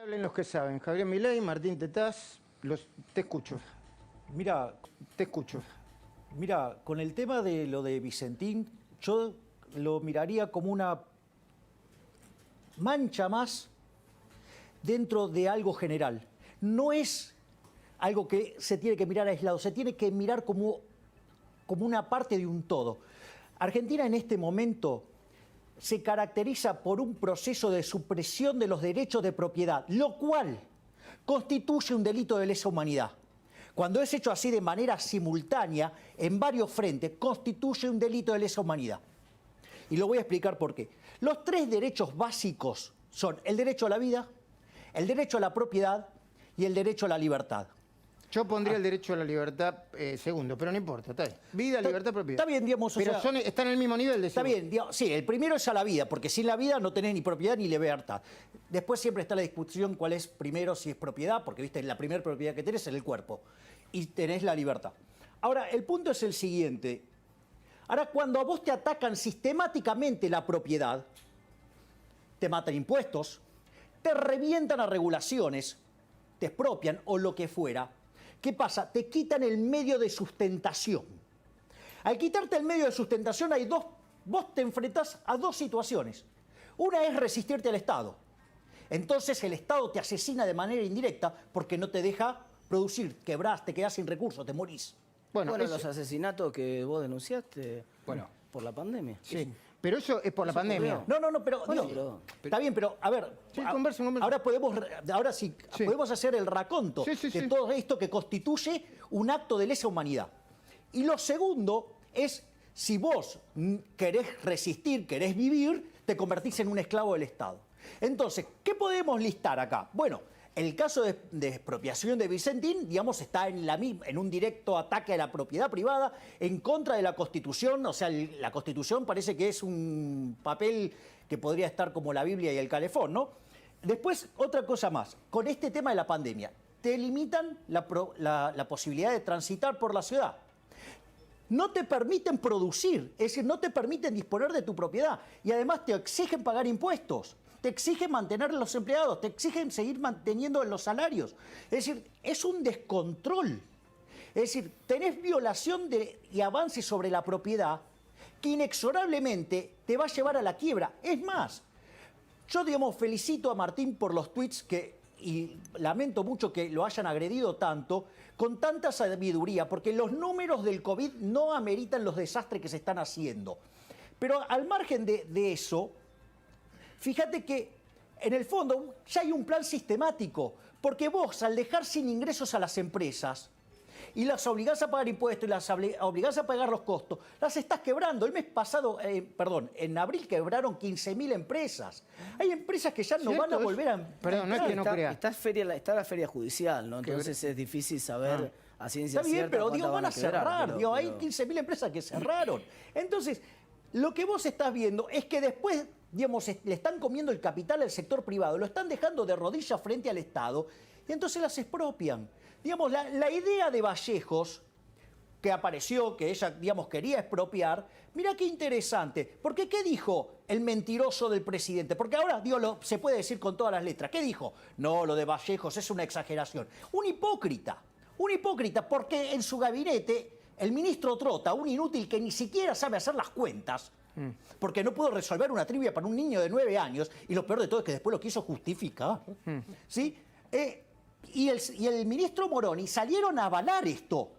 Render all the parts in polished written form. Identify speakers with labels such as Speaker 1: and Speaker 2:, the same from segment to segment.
Speaker 1: Hablen los que saben. Javier Milei, Martín Tetaz, te escucho.
Speaker 2: Mira,
Speaker 1: Te escucho.
Speaker 2: mira, con el tema de lo de Vicentín, yo lo miraría como una mancha más dentro de algo general. No es algo que se tiene que mirar aislado, se tiene que mirar como una parte de un todo. Argentina en este momento se caracteriza por un proceso de supresión de los derechos de propiedad, lo cual constituye un delito de lesa humanidad. Cuando es hecho así de manera simultánea, en varios frentes, constituye un delito de lesa humanidad. Y lo voy a explicar por qué. Los tres derechos básicos son el derecho a la vida, el derecho a la propiedad y el derecho a la libertad.
Speaker 1: Yo pondría el derecho a la libertad segundo, pero no importa, está bien. Vida, libertad, propiedad.
Speaker 2: Está bien, digamos,
Speaker 1: pero están en el mismo nivel de
Speaker 2: está
Speaker 1: segundo.
Speaker 2: bien, digamos, sí, el primero es a la vida, porque sin la vida no tenés ni propiedad ni libertad. Después siempre está la discusión cuál es primero, si es propiedad, porque viste, la primera propiedad que tenés es el cuerpo y tenés la libertad. Ahora, el punto es el siguiente. Ahora, cuando a vos te atacan sistemáticamente la propiedad, te matan impuestos, te revientan a regulaciones, te expropian o lo que fuera, ¿qué pasa? Te quitan el medio de sustentación. Al quitarte el medio de sustentación vos te enfrentás a dos situaciones. Una es resistirte al Estado. Entonces el Estado te asesina de manera indirecta porque no te deja producir, quebrás, te quedás sin recursos, te morís.
Speaker 3: Bueno, los asesinatos que vos denunciaste, por la pandemia.
Speaker 1: Sí. Pero eso es por la pandemia.
Speaker 2: No, pero, está bien, pero a ver,
Speaker 1: Sí, conversa.
Speaker 2: ahora sí, podemos hacer el raconto de todo esto que constituye un acto de lesa humanidad. Y lo segundo es, si vos querés resistir, querés vivir, te convertís en un esclavo del Estado. Entonces, ¿qué podemos listar acá? Bueno, el caso de expropiación de Vicentín, digamos, está en un directo ataque a la propiedad privada en contra de la Constitución. O sea, la Constitución parece que es un papel que podría estar como la Biblia y el calefón, ¿no? Después, otra cosa más. Con este tema de la pandemia, te limitan la posibilidad de transitar por la ciudad. No te permiten producir, es decir, no te permiten disponer de tu propiedad. Y además te exigen pagar impuestos. Te exigen mantener a los empleados, te exigen seguir manteniendo los salarios. Es decir, es un descontrol. Es decir, tenés violación y avance sobre la propiedad que inexorablemente te va a llevar a la quiebra. Es más, yo, digamos, felicito a Martín por los tweets y lamento mucho que lo hayan agredido tanto, con tanta sabiduría, porque los números del COVID no ameritan los desastres que se están haciendo. Pero al margen de eso, fíjate que en el fondo ya hay un plan sistemático, porque vos al dejar sin ingresos a las empresas y las obligás a pagar impuestos y las obligás a pagar los costos, las estás quebrando. El mes pasado, en abril quebraron 15.000 empresas. Hay empresas que ya no van a volver a...
Speaker 1: Perdón, no es que no crea.
Speaker 3: Está la feria judicial, ¿no? Entonces es difícil saber a ciencia
Speaker 2: cierta. Está bien, pero digo, van a cerrar.
Speaker 3: Pero
Speaker 2: hay 15.000 empresas que cerraron. Entonces, lo que vos estás viendo es que después, digamos, le están comiendo el capital al sector privado, lo están dejando de rodillas frente al Estado y entonces las expropian. Digamos, la idea de Vallejos, que apareció, que ella, digamos, quería expropiar, mira qué interesante, porque ¿qué dijo el mentiroso del presidente? Porque ahora, digo, se puede decir con todas las letras. ¿Qué dijo? No, lo de Vallejos es una exageración. Un hipócrita, porque en su gabinete el ministro Trota, un inútil que ni siquiera sabe hacer las cuentas, porque no pudo resolver una trivia para un niño de 9 años, y lo peor de todo es que después lo quiso justificar, ¿sí? Y el ministro Moroni salieron a avalar esto.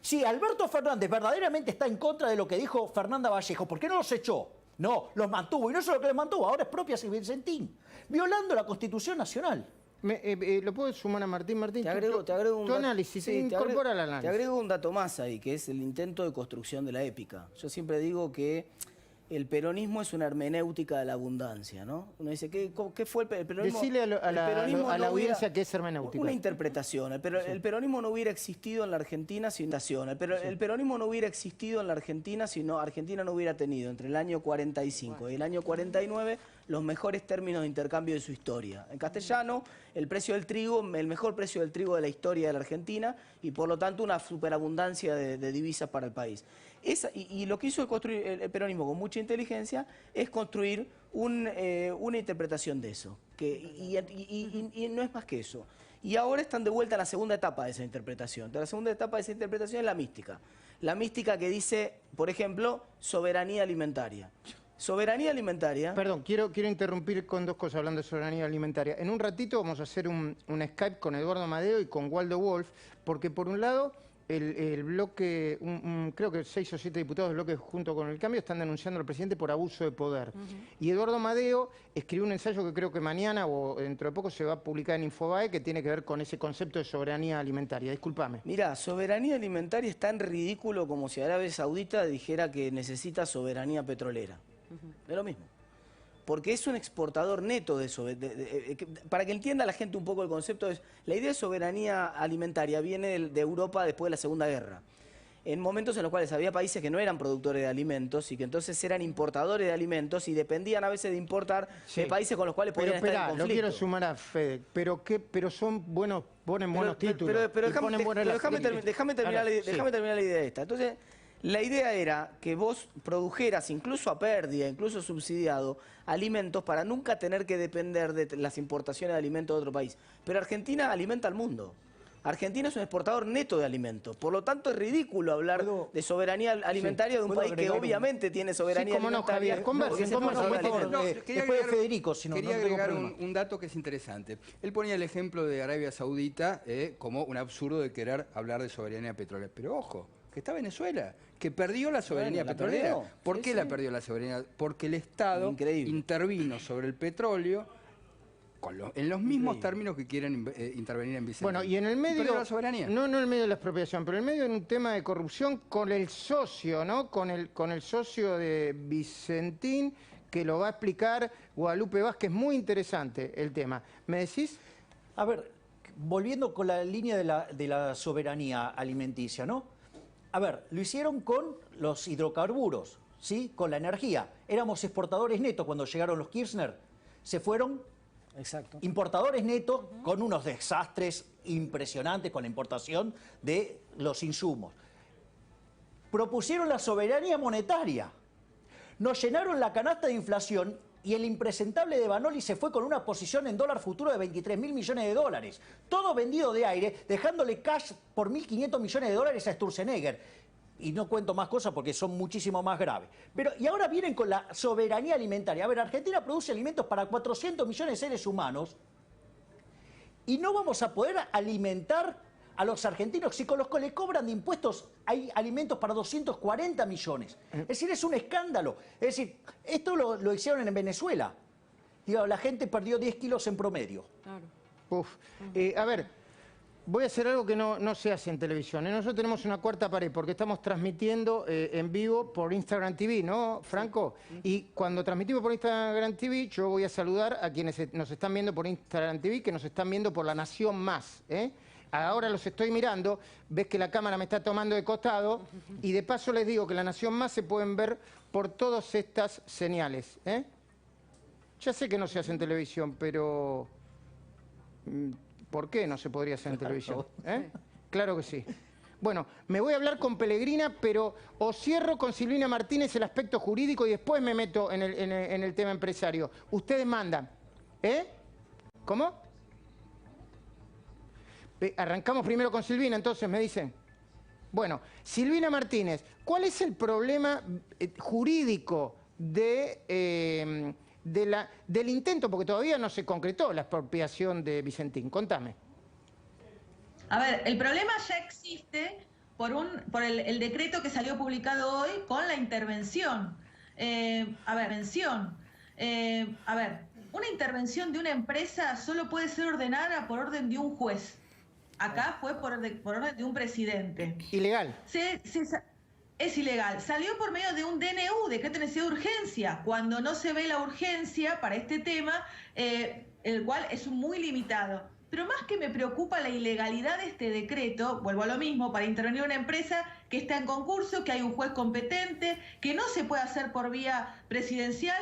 Speaker 2: Si Alberto Fernández verdaderamente está en contra de lo que dijo Fernanda Vallejo, ¿por qué no los echó? No, los mantuvo, y no solo lo que les mantuvo, ahora expropiase Vicentín, violando la Constitución Nacional.
Speaker 1: ¿Lo puedo sumar a Martín? Martín,
Speaker 3: te agrego
Speaker 1: tu análisis, incorpora el análisis.
Speaker 3: Te agrego un dato más ahí, que es el intento de construcción de la épica. Yo siempre digo que el peronismo es una hermenéutica de la abundancia, ¿no? Uno dice, ¿qué fue el peronismo?
Speaker 1: Decile a la audiencia que es hermenéutica.
Speaker 3: Una interpretación. El peronismo no hubiera existido en la Argentina sin nación. El peronismo no hubiera existido en la Argentina si Argentina no hubiera tenido entre el año 45 y el año 49 los mejores términos de intercambio de su historia. En castellano, el precio del trigo, el mejor precio del trigo de la historia de la Argentina y por lo tanto una superabundancia de divisas para el país. Y lo que hizo el peronismo con mucha inteligencia es construir una interpretación de eso. y no es más que eso. Y ahora están de vuelta en la segunda etapa de esa interpretación. Entonces, la segunda etapa de esa interpretación es la mística. La mística que dice, por ejemplo, soberanía alimentaria. Soberanía alimentaria...
Speaker 1: Perdón, quiero interrumpir con dos cosas hablando de soberanía alimentaria. En un ratito vamos a hacer un Skype con Eduardo Amadeo y con Waldo Wolf, porque por un lado el bloque, creo que 6 o 7 diputados del bloque Junto con el Cambio están denunciando al presidente por abuso de poder. Y Eduardo Amadeo escribió un ensayo que creo que mañana o dentro de poco se va a publicar en Infobae, que tiene que ver con ese concepto de soberanía alimentaria. Discúlpame.
Speaker 3: Mirá, soberanía alimentaria es tan ridículo como si Arabia Saudita dijera que necesita soberanía petrolera. Es lo mismo. Porque es un exportador neto de eso. Para que entienda la gente un poco el concepto, la idea de soberanía alimentaria viene de Europa después de la Segunda Guerra. En momentos en los cuales había países que no eran productores de alimentos y que entonces eran importadores de alimentos y dependían a veces de importar de países con los cuales podían estar en conflicto.
Speaker 1: Lo quiero sumar a Fede, pero son buenos, ponen buenos títulos.
Speaker 3: Pero déjame terminar la idea esta. Entonces, la idea era que vos produjeras, incluso a pérdida, incluso subsidiado, alimentos para nunca tener que depender de las importaciones de alimentos de otro país. Pero Argentina alimenta al mundo. Argentina es un exportador neto de alimentos. Por lo tanto, es ridículo hablar de soberanía alimentaria de un país que obviamente tiene soberanía alimentaria.
Speaker 2: Después de Federico, si no,
Speaker 4: quería agregar un dato que es interesante. Él ponía el ejemplo de Arabia Saudita como un absurdo de querer hablar de soberanía petrolera. Pero ojo, que está Venezuela, que perdió la soberanía petrolera. ¿Por qué la perdió la soberanía? Porque el Estado intervino sobre el petróleo en los mismos términos que quieren intervenir en Vicentín.
Speaker 1: Bueno, y en el medio,
Speaker 4: la soberanía.
Speaker 1: No en el medio de la expropiación, pero en el medio de un tema de corrupción con el socio, ¿no? Con el socio de Vicentín, que lo va a explicar Guadalupe Vázquez. Muy interesante el tema. ¿Me decís?
Speaker 2: A ver, volviendo con la línea de la soberanía alimenticia, ¿no? A ver, lo hicieron con los hidrocarburos, ¿sí? Con la energía. Éramos exportadores netos cuando llegaron los Kirchner. Se fueron importadores netos con unos desastres impresionantes con la importación de los insumos. Propusieron la soberanía monetaria. Nos llenaron la canasta de inflación y el impresentable de Banoli se fue con una posición en dólar futuro de 23.000 millones de dólares. Todo vendido de aire, dejándole cash por 1.500 millones de dólares a Sturzenegger. Y no cuento más cosas porque son muchísimo más graves. Y ahora vienen con la soberanía alimentaria. A ver, Argentina produce alimentos para 400 millones de seres humanos y no vamos a poder alimentar a los argentinos si con los que le cobran de impuestos hay alimentos para 240 millones. Es decir, es un escándalo. Es decir, esto lo hicieron en Venezuela. Digo, la gente perdió 10 kilos en promedio.
Speaker 1: Claro. A ver, voy a hacer algo que no se hace en televisión. Nosotros tenemos una cuarta pared porque estamos transmitiendo en vivo por Instagram TV, ¿no, Franco? Sí. Y cuando transmitimos por Instagram TV, yo voy a saludar a quienes nos están viendo por Instagram TV, que nos están viendo por La Nación Más, ¿eh? Ahora los estoy mirando, ves que la cámara me está tomando de costado y de paso les digo que La Nación Más se pueden ver por todas estas señales, ¿eh? Ya sé que no se hace en televisión, pero ¿por qué no se podría hacer en televisión? Claro que sí. Bueno, me voy a hablar con Pellegrina, pero o cierro con Silvina Martínez el aspecto jurídico y después me meto en el tema empresario. Ustedes mandan, ¿eh? ¿Cómo? Arrancamos primero con Silvina, entonces, me dicen. Bueno, Silvina Martínez, ¿cuál es el problema jurídico del intento? Porque todavía no se concretó la expropiación de Vicentín. Contame.
Speaker 5: A ver, el problema ya existe por el decreto que salió publicado hoy con la intervención. A ver, una intervención de una empresa solo puede ser ordenada por orden de un juez. Acá fue por orden de un presidente.
Speaker 1: Ilegal.
Speaker 5: Es ilegal. Salió por medio de un DNU, decreto de necesidad de urgencia, cuando no se ve la urgencia para este tema, el cual es muy limitado. Pero más que me preocupa la ilegalidad de este decreto, vuelvo a lo mismo, para intervenir una empresa que está en concurso, que hay un juez competente, que no se puede hacer por vía presidencial,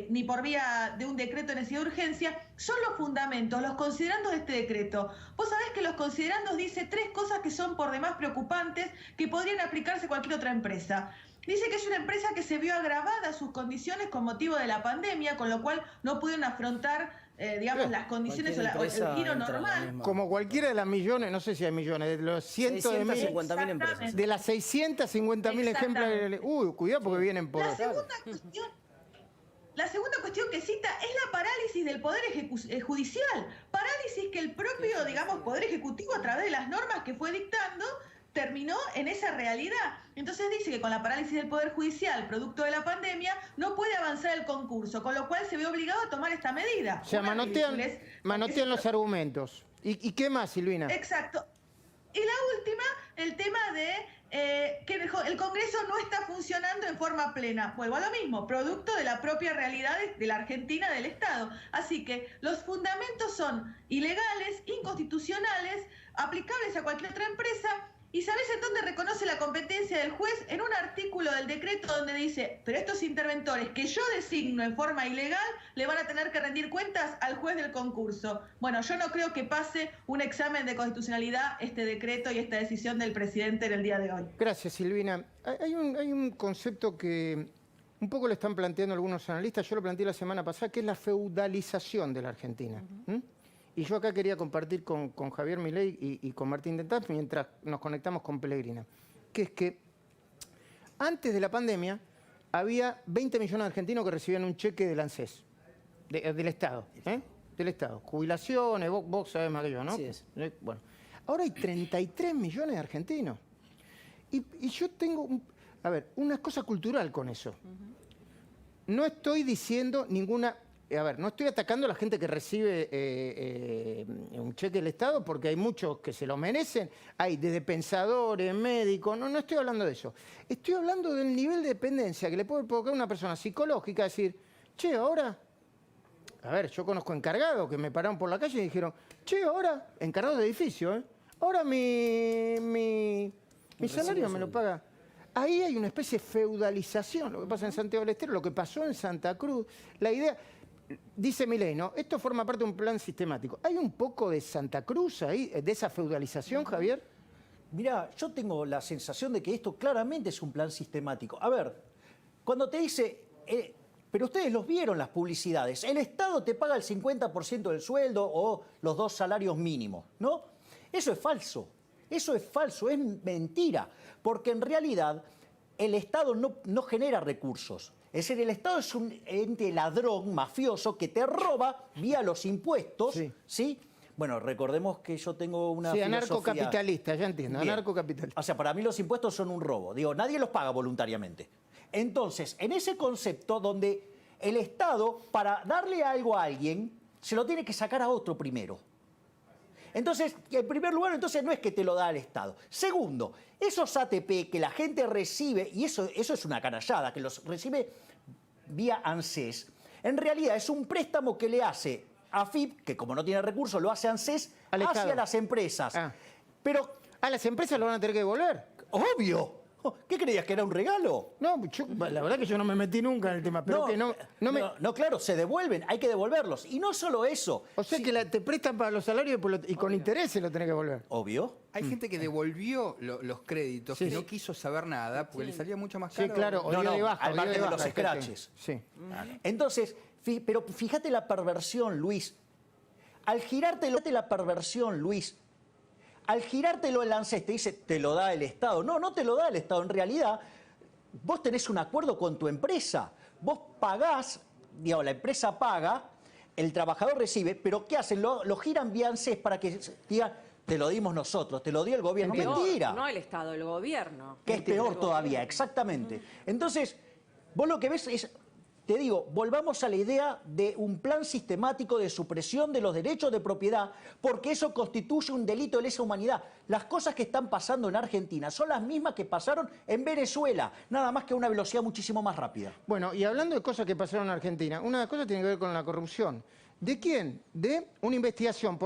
Speaker 5: ni por vía de un decreto de necesidad de urgencia, son los fundamentos, los considerandos de este decreto. Vos sabés que los considerandos dice 3 cosas que son por demás preocupantes, que podrían aplicarse a cualquier otra empresa. Dice que es una empresa que se vio agravada sus condiciones con motivo de la pandemia, con lo cual no pudieron afrontar digamos, las condiciones o el giro normal.
Speaker 1: Como cualquiera de las millones, no sé si hay millones, de los cientos de miles.
Speaker 3: 650.000 empresas.
Speaker 1: De las 650.000 ejemplares. Uy, cuidado porque vienen por...
Speaker 5: La segunda cuestión que cita es la parálisis del Poder Judicial. Parálisis que el propio, digamos, Poder Ejecutivo, a través de las normas que fue dictando, terminó en esa realidad. Entonces dice que con la parálisis del Poder Judicial, producto de la pandemia, no puede avanzar el concurso, con lo cual se ve obligado a tomar esta medida.
Speaker 1: O sea, manotean los argumentos. ¿Y qué más, Silvina?
Speaker 5: Exacto. Y la última, el tema de que el Congreso no está funcionando en forma plena. Vuelvo a lo mismo, producto de la propia realidad de la Argentina, del Estado. Así que los fundamentos son ilegales, inconstitucionales, aplicables a cualquier otra empresa. ¿Y sabés en dónde reconoce la competencia del juez? En un artículo del decreto donde dice, pero estos interventores que yo designo en forma ilegal le van a tener que rendir cuentas al juez del concurso. Bueno, yo no creo que pase un examen de constitucionalidad este decreto y esta decisión del presidente en el día de hoy.
Speaker 1: Gracias, Silvina. Hay un concepto que un poco le están planteando algunos analistas, yo lo planteé la semana pasada, que es la feudalización de la Argentina. Y yo acá quería compartir con Javier Milei y con Martín Dentat mientras nos conectamos con Pellegrina, que es que antes de la pandemia había 20 millones de argentinos que recibían un cheque del ANSES, del Estado, del Estado. Jubilaciones, vos sabés más que yo, ¿no?
Speaker 3: Así es.
Speaker 1: Bueno, ahora hay 33 millones de argentinos. Y yo tengo, una cosa cultural con eso. No estoy diciendo ninguna... no estoy atacando a la gente que recibe un cheque del Estado porque hay muchos que se lo merecen. Hay desde pensadores, médicos, no estoy hablando de eso. Estoy hablando del nivel de dependencia que le puede provocar a una persona psicológica, decir, che, ahora... yo conozco encargados que me pararon por la calle y dijeron, che, ahora, encargados de edificio, ahora mi salario me lo paga. Ahí hay una especie de feudalización, lo que pasa en Santiago del Estero, lo que pasó en Santa Cruz. La idea... Dice Milei, ¿no? Esto forma parte de un plan sistemático. ¿Hay un poco de Santa Cruz ahí, de esa feudalización, Javier?
Speaker 2: Mirá, yo tengo la sensación de que esto claramente es un plan sistemático. A ver, cuando te dice, pero ustedes los vieron las publicidades, el Estado te paga el 50% del sueldo o los 2 salarios mínimos, ¿no? Eso es falso, es mentira, porque en realidad el Estado no genera recursos. Es decir, el Estado es un ente ladrón, mafioso, que te roba vía los impuestos, ¿sí? Bueno, recordemos que yo tengo una filosofía...
Speaker 1: anarcocapitalista, ya entiendo,
Speaker 2: Bien.
Speaker 1: anarcocapitalista.
Speaker 2: O sea, para mí los impuestos son un robo. Digo, nadie los paga voluntariamente. Entonces, en ese concepto donde el Estado, para darle algo a alguien, se lo tiene que sacar a otro primero. Entonces, en primer lugar, entonces no es que te lo da el Estado. Segundo, esos ATP que la gente recibe, y eso es una canallada, que los recibe vía ANSES, en realidad es un préstamo que le hace AFIP, que como no tiene recursos, lo hace ANSES, hacia las empresas. Pero
Speaker 1: a las empresas lo van a tener que devolver.
Speaker 2: ¡Obvio! ¿Qué creías, que era un regalo?
Speaker 1: No, la verdad que yo no me metí nunca en el tema, pero
Speaker 2: no, claro, se devuelven, hay que devolverlos. Y no solo eso.
Speaker 1: O sea que te prestan para los salarios y con intereses lo tenés que devolver.
Speaker 2: Obvio.
Speaker 4: Hay gente que devolvió los créditos, que no quiso saber nada, porque le salía mucho más caro.
Speaker 1: Sí, claro,
Speaker 2: al margen de los scratches.
Speaker 1: Sí.
Speaker 2: Entonces, pero fíjate la perversión, Luis. Al girártelo el ANSES te dice, te lo da el Estado. No te lo da el Estado. En realidad, vos tenés un acuerdo con tu empresa. Vos pagás, digamos, la empresa paga, el trabajador recibe, pero ¿qué hacen? Lo giran vía ANSES para que digan, te lo dimos nosotros, te lo dio el gobierno.
Speaker 6: Peor,
Speaker 2: mentira.
Speaker 6: No el Estado, el gobierno.
Speaker 2: Que es peor todavía, exactamente. Entonces, vos lo que ves es... Te digo, volvamos a la idea de un plan sistemático de supresión de los derechos de propiedad, porque eso constituye un delito de lesa humanidad. Las cosas que están pasando en Argentina son las mismas que pasaron en Venezuela, nada más que a una velocidad muchísimo más rápida.
Speaker 1: Bueno, y hablando de cosas que pasaron en Argentina, una cosa tiene que ver con la corrupción. ¿De quién? De una investigación por